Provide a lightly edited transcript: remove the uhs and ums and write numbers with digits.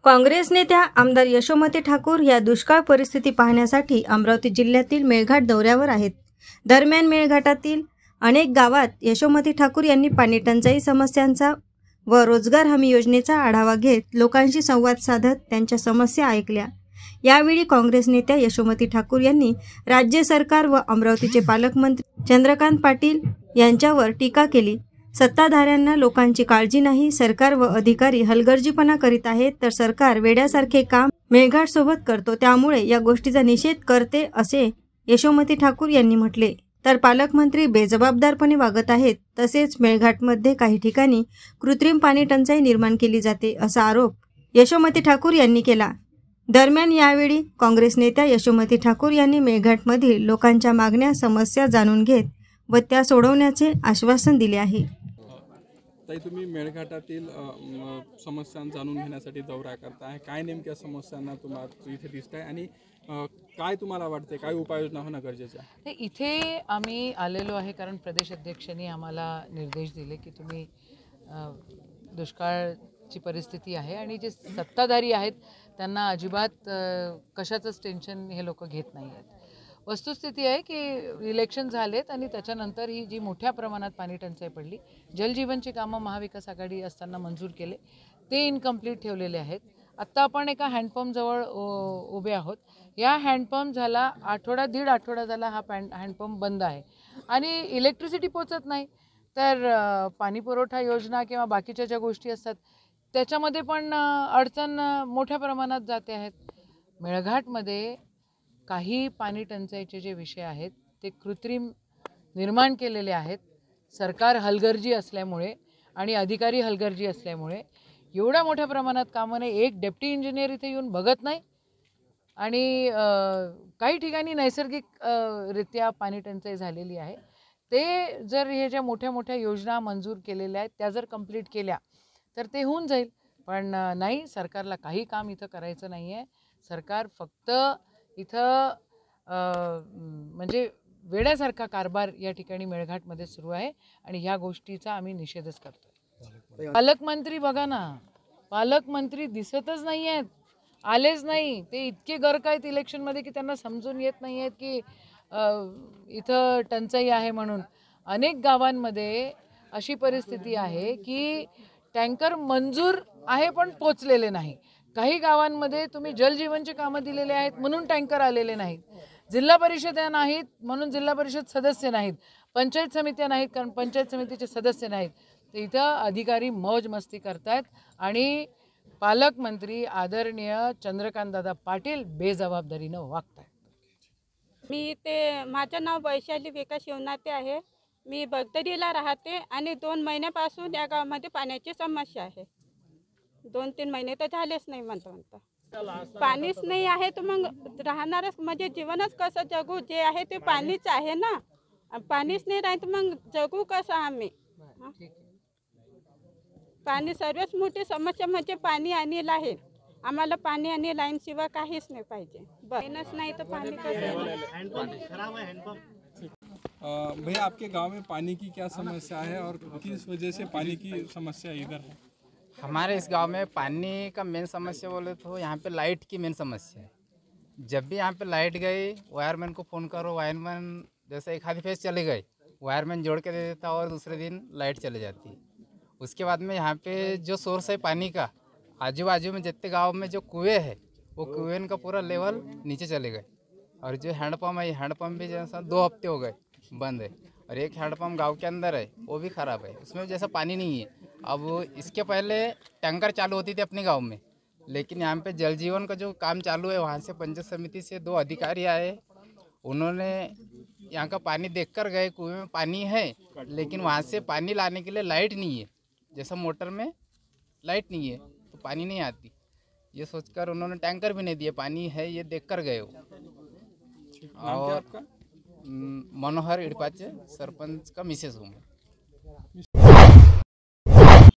काँग्रेस नेत्या आमदार यशोमती ठाकूर या दुष्काळ परिस्थिती पाहण्यासाठी अमरावती जिल्ह्यातील मेळघाट दौऱ्यावर आहेत। दरम्यान मेळघाटातील अनेक गावात यशोमती ठाकूर यांनी पाणी टंचाई समस्यांचा व रोजगार हमी योजनेचा आढावा घेत लोकांशी संवाद साधत त्यांच्या समस्या ऐकल्या। यावेळी काँग्रेस नेत्या यशोमती ठाकूर यांनी राज्य सरकार व अमरावतीचे पालकमंत्री चंद्रकांत पाटील यांच्यावर टीका केली। सत्ताधाऱ्यांना लोकांची काळजी नाही, सरकार व अधिकारी हलगर्जीपणा करीत आहेत, तर सरकार वेड्यासारखे काम मेळघाट सोबत करतो, त्यामुळे या गोष्टीचा निषेध करते असे यशोमती ठाकूर यांनी म्हटले। तर पालकमंत्री बेजबाबदारपणे वागत आहेत, तसेच मेळघाटमध्ये काही ठिकाणी कृत्रिम पाणी टंचाई निर्माण केली जाते असा आरोप यशोमती ठाकूर यांनी केला। दरम्यान यावेळी काँग्रेस नेत्या यशोमती ठाकूर यांनी मेळघाटमधील लोकांच्या मागण्या समस्या जाणून घेत व त्या सोडवण्याचे आश्वासन दिले आहे। ताई, तुम्ही मेळघाटातील समस्या जाणून घेण्यासाठी दौरा करताय, काय नेमक्या समस्यांना तुम्हाला इथे दिसताय आणि काय तुम्हाला वाटते, काय उपाययोजना होणं गरजेचं आहे? इथे आम्ही आलेलो आहे कारण प्रदेश अध्यक्षांनी आम्हाला निर्देश दिले की तुम्ही दुष्काळची परिस्थिती आहे आणि जे सत्ताधारी आहेत त्यांना अजिबात कशाचंच टेन्शन हे लोक घेत नाही आहेत। वस्तुस्थिती आहे की इलेक्शन झालेत आणि त्याच्यानंतर ही जी मोठ्या प्रमाणात पाणी टंचाई पडली, जलजीवनची कामं महाविकास आघाडी असताना मंजूर केले ते इनकम्प्लीट ठेवलेले आहेत। आत्ता आपण एका हँडपंपजवळ उभे आहोत। या हँडपंप झाला दीड आठवडा झाला हा हँडपंप बंद आहे आणि इलेक्ट्रिसिटी पोचत नाही, तर पाणी पुरवठा योजना किंवा बाकीच्या ज्या गोष्टी असतात त्याच्यामध्ये पण अडचण मोठ्या प्रमाणात जाते आहेत। मेळघाटमध्ये काही पाणी टंचाईचे जे विषय आहेत ते कृत्रिम निर्माण केलेले आहेत। सरकार हलगर्जी असल्यामुळे आणि अधिकारी हलगर्जी असल्यामुळे एवढ्या मोठ्या प्रमाणात कामं नाही, एक डेप्टी इंजिनियर इथे येऊन बघत नाही आणि काही ठिकाणी नैसर्गिक रित्या पाणी टंचाई झालेली आहे। ते जर हे ज्या मोठ्या मोठ्या योजना मंजूर केलेल्या आहेत त्या जर कंप्लीट केल्या तर ते होऊन जाईल, पण नाही, सरकारला काही काम इथं करायचं नाही आहे। सरकार फक्त इथं म्हणजे वेड्यासारखा कारभार या ठिकाणी मेळघाटमध्ये सुरू आहे आणि ह्या गोष्टीचा आम्ही निषेधच करतोय। पालकमंत्री बघा ना, पालकमंत्री दिसतच नाही आहेत, आलेच नाही। ते इतके गर्क आहेत इलेक्शनमध्ये की त्यांना समजून येत नाही आहेत की इथं टंचाई आहे म्हणून। अनेक गावांमध्ये अशी परिस्थिती आहे की टँकर मंजूर आहे पण पोचलेले नाही। काही गावांमध्ये तुम्ही जलजीवनचे कामं दिलेले आहेत म्हणून टँकर आलेले नाहीत, जिल्हा परिषदा नाहीत म्हणून जिल्हा परिषद सदस्य नाहीत, पंचायत समित्या नाहीत कारण पंचायत समितीचे सदस्य नाहीत। तर इथं अधिकारी मौज मस्ती करतायत आणि पालकमंत्री आदरणीय चंद्रकांतदादा पाटील बेजबाबदारीनं वागतायत। माझं नाव वैशाली विकास शिवनाते आहे। मी बगदरीला राहते आणि 2 महिन्यापासून या गावामध्ये पाण्याची समस्या आहे। 2-3 महिने तर झालेच नाही म्हणता पाणीच नाही आहे, तर मग राहणारच म्हणजे जीवनच कसं जगू? जे आहे ते पाणीच आहे ना, पाणीच नाही राहत मग जगू कसं आम्ही? पाणी सर्वात मोठी समस्या म्हणजे पाणी आणि लाईन। आम्हाला पाणी आणि लाईन शिवाय काहीच नाही पाहिजे। लाईनच नाही तर पाणी कसं? भैया, आपके गांव में पानी की क्या समस्या है और किस वजह से पानी की समस्या इधर है? हमारे इस गांव में पानी का मेन समस्या बोले तो यहाँ पे लाइट की मेन समस्या है। जब भी यहाँ पे लाइट गई, वायरमैन को फ़ोन करो, वायरमैन जैसे एक आधी फेज चले गए, वायरमैन जोड़ के दे देता और दूसरे दिन लाइट चले जाती। उसके बाद में यहाँ पे जो सोर्स है पानी का, आजू बाजू में जितने गाँव में जो कुएँ है वो कुएँ का पूरा लेवल नीचे चले गए। और जो हैंडपम्प है, हैंडपम्प भी जैसा 2 हफ्ते हो गए बंद है, और एक हैंडपम्प गांव के अंदर है वो भी ख़राब है, उसमें जैसा पानी नहीं है। अब इसके पहले टैंकर चालू होती थी अपने गांव में, लेकिन यहाँ पे जल जीवन का जो काम चालू है वहाँ से पंचायत समिति से 2 अधिकारी आए, उन्होंने यहाँ का पानी देखकर गए, कुएं में पानी है लेकिन वहाँ से पानी लाने के लिए लाइट नहीं है, जैसा मोटर में लाइट नहीं है तो पानी नहीं आती। ये सोचकर उन्होंने टैंकर भी नहीं दिए, पानी है ये देखकर गए वो। और मनोहर इड़पाचे सरपंच का मिसेस हूँ मैं।